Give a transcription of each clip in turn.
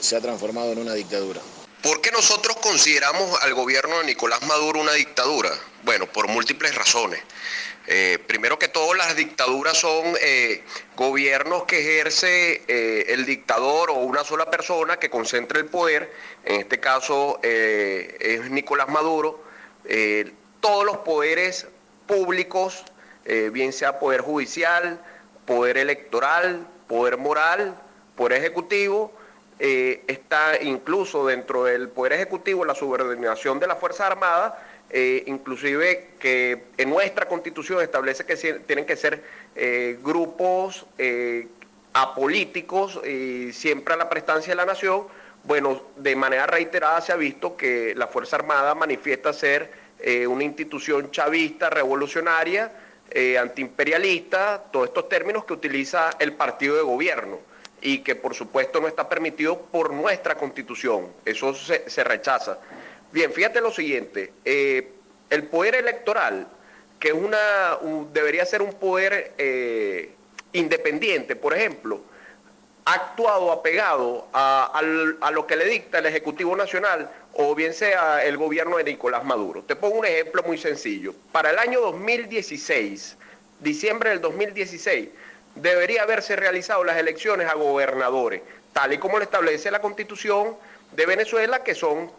se ha transformado en una dictadura. ¿Por qué nosotros consideramos al gobierno de Nicolás Maduro una dictadura? Bueno, por múltiples razones. Primero que todo, las dictaduras son gobiernos que ejerce el dictador o una sola persona que concentra el poder. En este caso es Nicolás Maduro. Todos los poderes públicos, bien sea poder judicial, poder electoral, poder moral, poder ejecutivo, está incluso dentro del Poder Ejecutivo la subordinación de las Fuerzas Armadas, inclusive que en nuestra Constitución establece que tienen que ser grupos apolíticos y siempre a la prestancia de la nación. Bueno, de manera reiterada se ha visto que la Fuerza Armada manifiesta ser una institución chavista, revolucionaria, antiimperialista, todos estos términos que utiliza el partido de gobierno y que por supuesto no está permitido por nuestra Constitución. Eso se rechaza. Bien, fíjate lo siguiente, el poder electoral, que es debería ser un poder independiente, por ejemplo, ha actuado apegado a lo que le dicta el Ejecutivo Nacional o bien sea el gobierno de Nicolás Maduro. Te pongo un ejemplo muy sencillo. Para el año 2016, diciembre del 2016, debería haberse realizado las elecciones a gobernadores, tal y como lo establece la Constitución de Venezuela, que son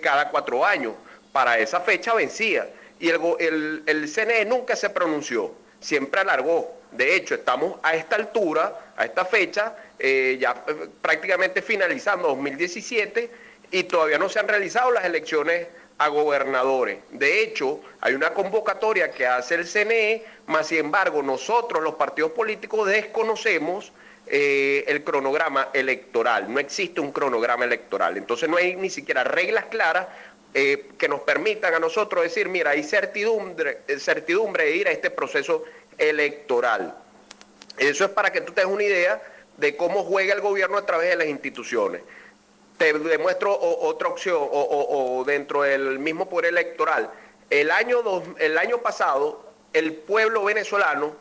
cada 4 años. Para esa fecha vencía. Y el CNE nunca se pronunció, siempre alargó. De hecho, estamos a esta altura, a esta fecha, ya prácticamente finalizando 2017, y todavía no se han realizado las elecciones a gobernadores. De hecho, hay una convocatoria que hace el CNE, mas sin embargo nosotros los partidos políticos desconocemos el cronograma electoral. No existe un cronograma electoral, entonces no hay ni siquiera reglas claras que nos permitan a nosotros decir, mira, hay certidumbre de ir a este proceso electoral. Eso es para que tú tengas una idea de cómo juega el gobierno a través de las instituciones. Te demuestro otra opción, o dentro del mismo poder electoral. El año pasado, el pueblo venezolano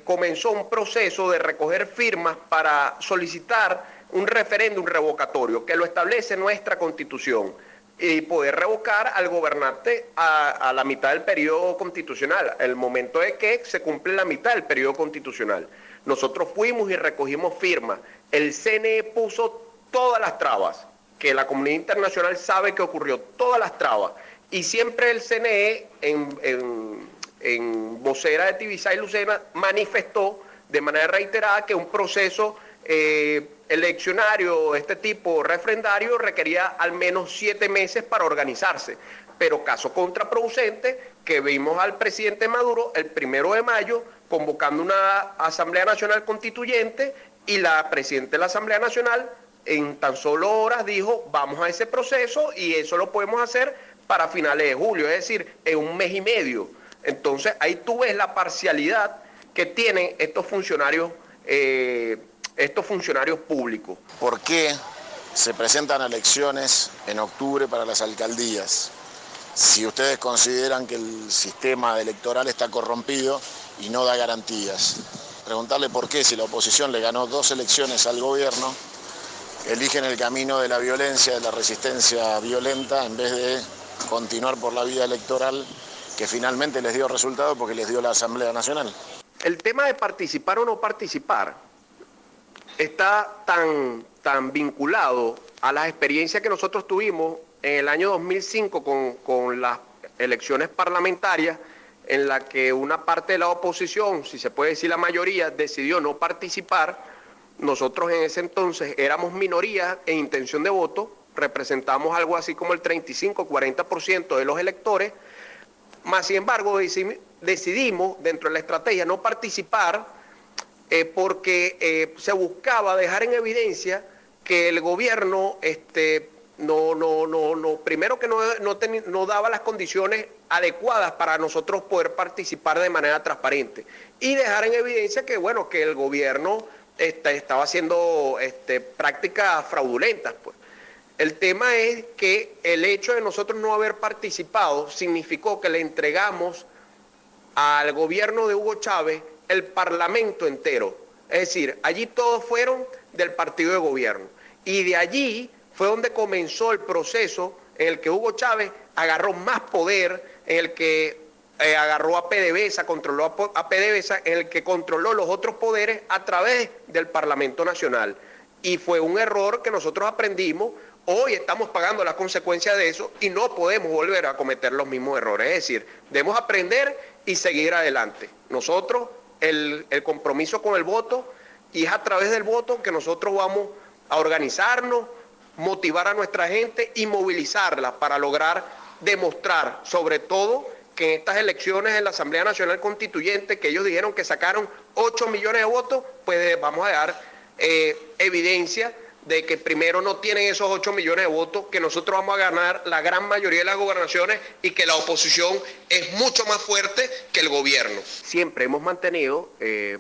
comenzó un proceso de recoger firmas para solicitar un referéndum revocatorio, que lo establece nuestra Constitución, y poder revocar al gobernante a la mitad del periodo constitucional, el momento de que se cumple la mitad del periodo constitucional. Nosotros fuimos y recogimos firmas. El CNE puso todas las trabas, que la comunidad internacional sabe que ocurrió, todas las trabas, y siempre el CNE en vocera de Tibisay Lucena manifestó de manera reiterada que un proceso eleccionario de este tipo refrendario requería al menos 7 meses para organizarse, pero caso contraproducente que vimos al presidente Maduro el 1 de mayo convocando una Asamblea Nacional Constituyente, y la presidenta de la Asamblea Nacional en tan solo horas dijo, vamos a ese proceso y eso lo podemos hacer para finales de julio, es decir, en 1 mes y medio. Entonces ahí tú ves la parcialidad que tienen estos funcionarios públicos. ¿Por qué se presentan elecciones en octubre para las alcaldías? Si ustedes consideran que el sistema electoral está corrompido y no da garantías. Preguntarle por qué, si la oposición le ganó 2 elecciones al gobierno, eligen el camino de la violencia, de la resistencia violenta, en vez de continuar por la vía electoral que finalmente les dio resultado porque les dio la Asamblea Nacional. El tema de participar o no participar está tan vinculado a las experiencias que nosotros tuvimos en el año 2005 con las elecciones parlamentarias, en la que una parte de la oposición, si se puede decir la mayoría, decidió no participar. Nosotros en ese entonces éramos minoría en intención de voto, representamos algo así como el 35-40% de los electores, más sin embargo decidimos dentro de la estrategia no participar porque se buscaba dejar en evidencia que el gobierno primero que no daba las condiciones adecuadas para nosotros poder participar de manera transparente, y dejar en evidencia que bueno, que el gobierno estaba haciendo prácticas fraudulentas, pues. El tema es que el hecho de nosotros no haber participado significó que le entregamos al gobierno de Hugo Chávez el parlamento entero. Es decir, allí todos fueron del partido de gobierno. Y de allí fue donde comenzó el proceso en el que Hugo Chávez agarró más poder, en el que agarró a PDVSA, controló a PDVSA, en el que controló los otros poderes a través del Parlamento Nacional. Y fue un error que nosotros aprendimos. Hoy estamos pagando las consecuencias de eso y no podemos volver a cometer los mismos errores. Es decir, debemos aprender y seguir adelante. Nosotros, el compromiso con el voto, y es a través del voto que nosotros vamos a organizarnos, motivar a nuestra gente y movilizarla para lograr demostrar, sobre todo, que en estas elecciones en la Asamblea Nacional Constituyente, que ellos dijeron que sacaron 8 millones de votos, pues vamos a dar evidencia de que primero no tienen esos 8 millones de votos, que nosotros vamos a ganar la gran mayoría de las gobernaciones y que la oposición es mucho más fuerte que el gobierno. Siempre hemos mantenido,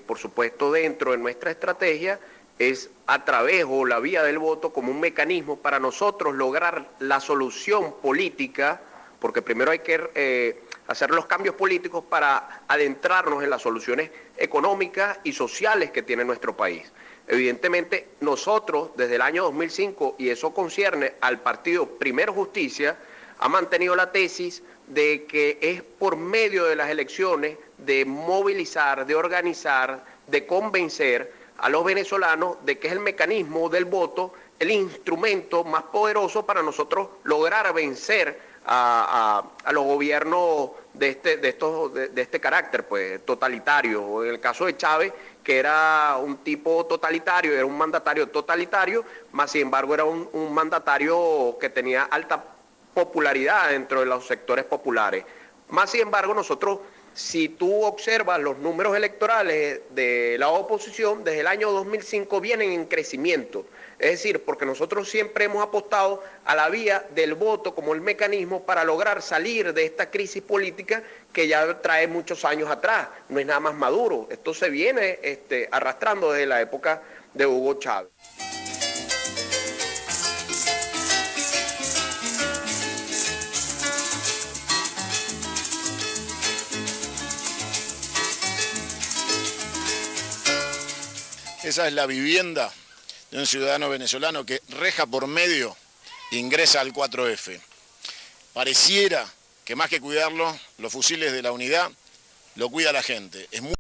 por supuesto, dentro de nuestra estrategia, es a través o la vía del voto como un mecanismo para nosotros lograr la solución política, porque primero hay que hacer los cambios políticos para adentrarnos en las soluciones económicas y sociales que tiene nuestro país. Evidentemente, nosotros desde el año 2005, y eso concierne al partido Primero Justicia, ha mantenido la tesis de que es por medio de las elecciones de movilizar, de organizar, de convencer a los venezolanos de que es el mecanismo del voto el instrumento más poderoso para nosotros lograr vencer a los gobiernos de este carácter, pues, totalitario. En el caso de Chávez, que era un tipo totalitario, era un mandatario totalitario, más sin embargo era un mandatario que tenía alta popularidad dentro de los sectores populares. Más sin embargo, nosotros, si tú observas los números electorales de la oposición, desde el año 2005 vienen en crecimiento. Es decir, porque nosotros siempre hemos apostado a la vía del voto como el mecanismo para lograr salir de esta crisis política que ya trae muchos años atrás. No es nada más Maduro. Esto se viene arrastrando desde la época de Hugo Chávez. Esa es la vivienda de un ciudadano venezolano que reja por medio ingresa al 4F. Pareciera que más que cuidarlo, los fusiles de la unidad lo cuida la gente. Es muy